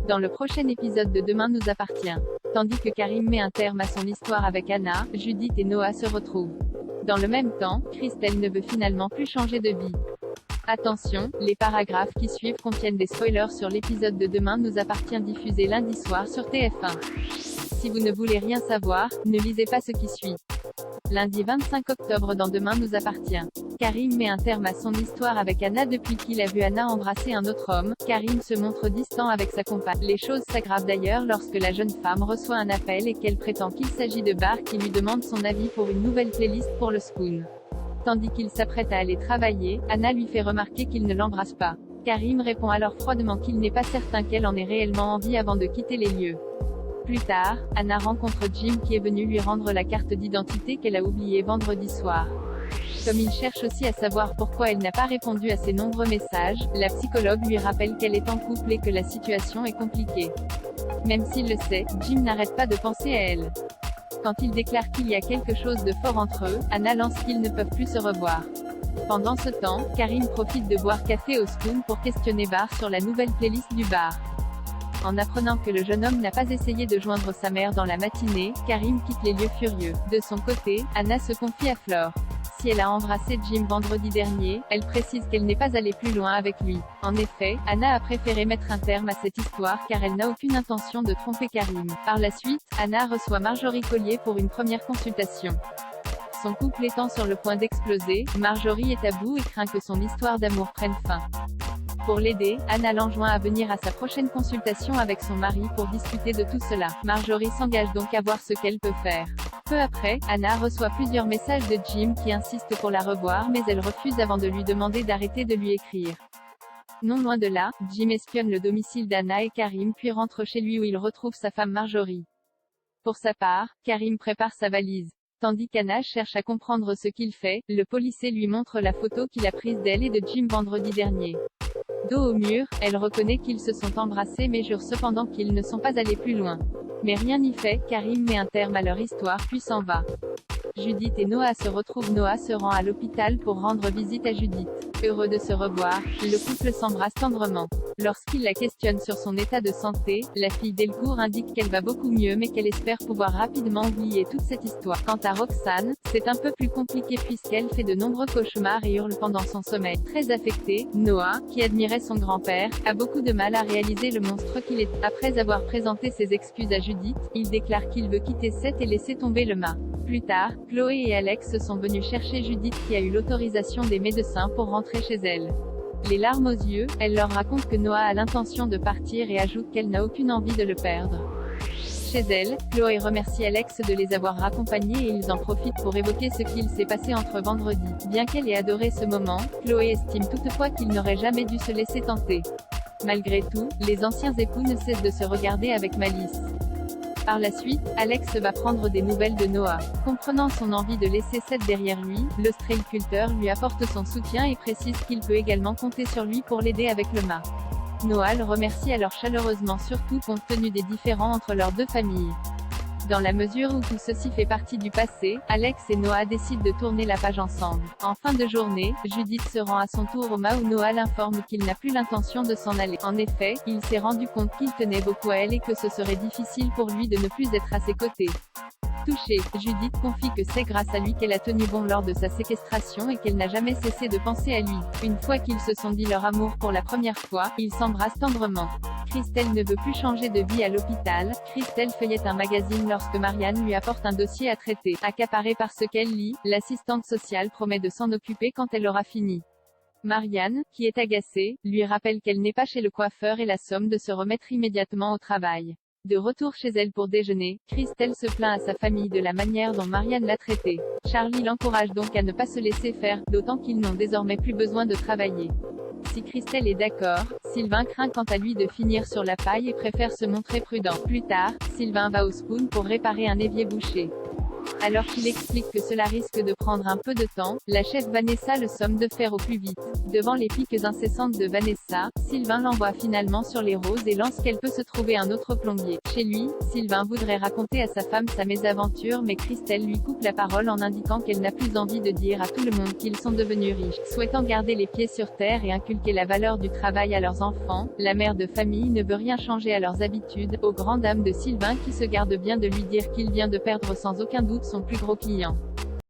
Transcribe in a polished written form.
dans le prochain épisode de Demain nous appartient. Tandis que Karim met un terme à son histoire avec Anna, Judith et Noah se retrouvent. Dans le même temps, Christelle ne veut finalement plus changer de vie. Attention, les paragraphes qui suivent contiennent des spoilers sur l'épisode de Demain nous appartient diffusé lundi soir sur TF1. Si vous ne voulez rien savoir, ne lisez pas ce qui suit. Lundi 25 octobre dans Demain nous appartient. Karim met un terme à son histoire avec Anna depuis qu'il a vu Anna embrasser un autre homme. Karim se montre distant avec sa compagne. Les choses s'aggravent d'ailleurs lorsque la jeune femme reçoit un appel et qu'elle prétend qu'il s'agit de Bar qui lui demande son avis pour une nouvelle playlist pour le Spoon. Tandis qu'il s'apprête à aller travailler, Anna lui fait remarquer qu'il ne l'embrasse pas. Karim répond alors froidement qu'il n'est pas certain qu'elle en ait réellement envie avant de quitter les lieux. Plus tard, Anna rencontre Jim qui est venu lui rendre la carte d'identité qu'elle a oubliée vendredi soir. Comme il cherche aussi à savoir pourquoi elle n'a pas répondu à ses nombreux messages, la psychologue lui rappelle qu'elle est en couple et que la situation est compliquée. Même s'il le sait, Jim n'arrête pas de penser à elle. Quand il déclare qu'il y a quelque chose de fort entre eux, Anna lance qu'ils ne peuvent plus se revoir. Pendant ce temps, Karim profite de boire café au Spoon pour questionner Bar sur la nouvelle playlist du bar. En apprenant que le jeune homme n'a pas essayé de joindre sa mère dans la matinée, Karim quitte les lieux furieux. De son côté, Anna se confie à Flore. Si elle a embrassé Jim vendredi dernier, elle précise qu'elle n'est pas allée plus loin avec lui. En effet, Anna a préféré mettre un terme à cette histoire car elle n'a aucune intention de tromper Karim. Par la suite, Anna reçoit Marjorie Collier pour une première consultation. Son couple étant sur le point d'exploser, Marjorie est à bout et craint que son histoire d'amour prenne fin. Pour l'aider, Anna l'enjoint à venir à sa prochaine consultation avec son mari pour discuter de tout cela. Marjorie s'engage donc à voir ce qu'elle peut faire. Peu après, Anna reçoit plusieurs messages de Jim qui insiste pour la revoir mais elle refuse avant de lui demander d'arrêter de lui écrire. Non loin de là, Jim espionne le domicile d'Anna et Karim puis rentre chez lui où il retrouve sa femme Marjorie. Pour sa part, Karim prépare sa valise. Tandis qu'Anna cherche à comprendre ce qu'il fait, le policier lui montre la photo qu'il a prise d'elle et de Jim vendredi dernier. Dos au mur, elle reconnaît qu'ils se sont embrassés mais jure cependant qu'ils ne sont pas allés plus loin. Mais rien n'y fait, Karim met un terme à leur histoire puis s'en va. Judith et Noah se retrouvent. Noah se rend à l'hôpital pour rendre visite à Judith. Heureux de se revoir, le couple s'embrasse tendrement. Lorsqu'il la questionne sur son état de santé, la fille Delcourt indique qu'elle va beaucoup mieux mais qu'elle espère pouvoir rapidement oublier toute cette histoire. Quant à Roxane, c'est un peu plus compliqué puisqu'elle fait de nombreux cauchemars et hurle pendant son sommeil. Très affecté, Noah, qui admirait son grand-père, a beaucoup de mal à réaliser le monstre qu'il est. Après avoir présenté ses excuses à Judith, il déclare qu'il veut quitter Seth et laisser tomber le mât. Plus tard, Chloé et Alex sont venus chercher Judith qui a eu l'autorisation des médecins pour rentrer chez elle. Les larmes aux yeux, elle leur raconte que Noah a l'intention de partir et ajoute qu'elle n'a aucune envie de le perdre. Chez elle, Chloé remercie Alex de les avoir raccompagnés et ils en profitent pour évoquer ce qu'il s'est passé entre vendredi. Bien qu'elle ait adoré ce moment, Chloé estime toutefois qu'il n'aurait jamais dû se laisser tenter. Malgré tout, les anciens époux ne cessent de se regarder avec malice. Par la suite, Alex va prendre des nouvelles de Noah. Comprenant son envie de laisser Seth derrière lui, l'ostréiculteur lui apporte son soutien et précise qu'il peut également compter sur lui pour l'aider avec le mât. Noah le remercie alors chaleureusement surtout compte tenu des différends entre leurs deux familles. Dans la mesure où tout ceci fait partie du passé, Alex et Noah décident de tourner la page ensemble. En fin de journée, Judith se rend à son tour au mât où Noah l'informe qu'il n'a plus l'intention de s'en aller. En effet, il s'est rendu compte qu'il tenait beaucoup à elle et que ce serait difficile pour lui de ne plus être à ses côtés. Touchée, Judith confie que c'est grâce à lui qu'elle a tenu bon lors de sa séquestration et qu'elle n'a jamais cessé de penser à lui. Une fois qu'ils se sont dit leur amour pour la première fois, ils s'embrassent tendrement. Christelle ne veut plus changer de vie à l'hôpital. Christelle feuillette un magazine lorsque Marianne lui apporte un dossier à traiter. Accaparée par ce qu'elle lit, l'assistante sociale promet de s'en occuper quand elle aura fini. Marianne, qui est agacée, lui rappelle qu'elle n'est pas chez le coiffeur et la somme de se remettre immédiatement au travail. De retour chez elle pour déjeuner, Christelle se plaint à sa famille de la manière dont Marianne l'a traitée. Charlie l'encourage donc à ne pas se laisser faire, d'autant qu'ils n'ont désormais plus besoin de travailler. Si Christelle est d'accord, Sylvain craint quant à lui de finir sur la paille et préfère se montrer prudent. Plus tard, Sylvain va au Spoon pour réparer un évier bouché. Alors qu'il explique que cela risque de prendre un peu de temps, la chef Vanessa le somme de faire au plus vite. Devant les piques incessantes de Vanessa, Sylvain l'envoie finalement sur les roses et lance qu'elle peut se trouver un autre plombier. Chez lui, Sylvain voudrait raconter à sa femme sa mésaventure mais Christelle lui coupe la parole en indiquant qu'elle n'a plus envie de dire à tout le monde qu'ils sont devenus riches. Souhaitant garder les pieds sur terre et inculquer la valeur du travail à leurs enfants, la mère de famille ne veut rien changer à leurs habitudes, aux grandes dames de Sylvain qui se garde bien de lui dire qu'il vient de perdre sans aucun doute son plus gros client.